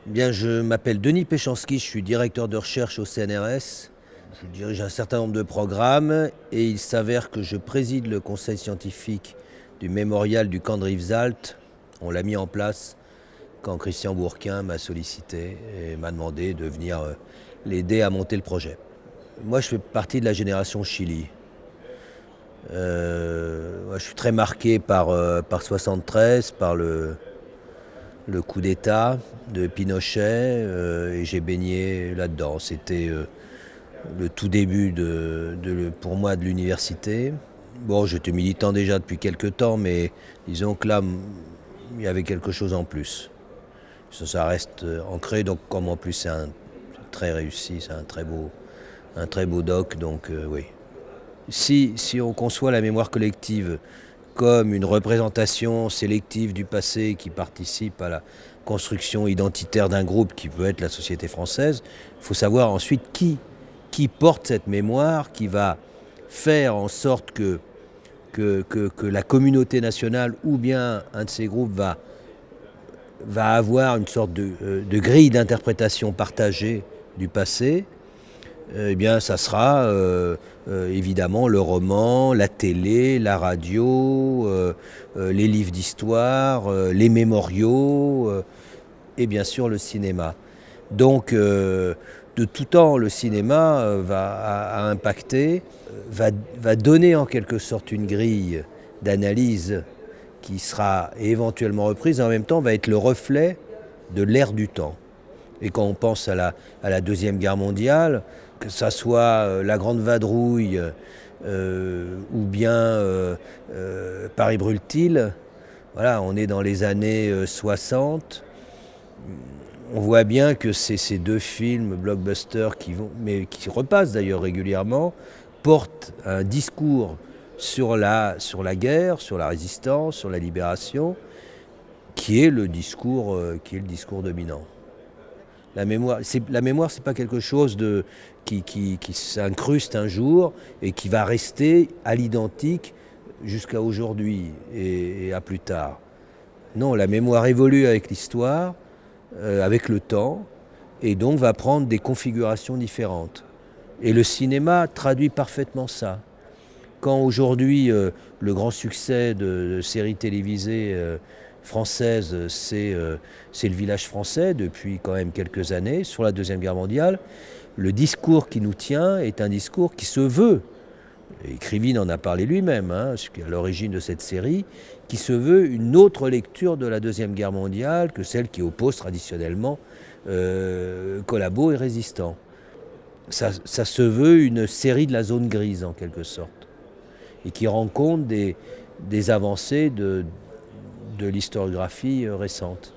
Bien, je m'appelle Denis Péchanski, je suis directeur de recherche au CNRS. Je dirige un certain nombre de programmes et il s'avère que je préside le conseil scientifique du mémorial du camp de Rivesaltes. On l'a mis en place quand Christian Bourquin m'a sollicité et m'a demandé de venir l'aider à monter le projet. Moi, je fais partie de la génération Chili. Je suis très marqué par 73, par le coup d'État de Pinochet et j'ai baigné là-dedans. C'était le tout début pour moi de l'université. Bon, j'étais militant déjà depuis quelques temps, mais disons que là, il y avait quelque chose en plus. Ça reste ancré, donc comme en plus c'est très réussi, c'est un très beau doc, donc oui. Si on conçoit la mémoire collective comme une représentation sélective du passé qui participe à la construction identitaire d'un groupe qui peut être la société française, il faut savoir ensuite qui porte cette mémoire, qui va faire en sorte que la communauté nationale ou bien un de ces groupes va avoir une sorte de grille d'interprétation partagée du passé. Eh bien, ça sera évidemment le roman, la télé, la radio, les livres d'histoire, les mémoriaux et bien sûr le cinéma. Donc, de tout temps, le cinéma a impacté, va donner en quelque sorte une grille d'analyse qui sera éventuellement reprise, et en même temps va être le reflet de l'ère du temps. Et quand on pense à la Deuxième Guerre mondiale, que ça soit la Grande Vadrouille ou bien Paris brûle-t-il, voilà, on est dans les années 60. On voit bien que ces deux films blockbusters mais qui repassent d'ailleurs régulièrement, portent un discours sur la guerre, sur la résistance, sur la libération, qui est le discours dominant. La mémoire, c'est pas quelque chose qui s'incruste un jour et qui va rester à l'identique jusqu'à aujourd'hui et à plus tard. Non, la mémoire évolue avec l'histoire, avec le temps, et donc va prendre des configurations différentes. Et le cinéma traduit parfaitement ça. Quand aujourd'hui le grand succès de séries télévisées françaises, c'est le village français depuis quand même quelques années, sur la Deuxième Guerre mondiale, le discours qui nous tient est un discours qui se veut, et Krivine en a parlé lui-même, ce qui est à l'origine de cette série, qui se veut une autre lecture de la Deuxième Guerre mondiale que celle qui oppose traditionnellement collabos et résistants. Ça se veut une série de la zone grise en quelque sorte, et qui rend compte des avancées de l'historiographie récente.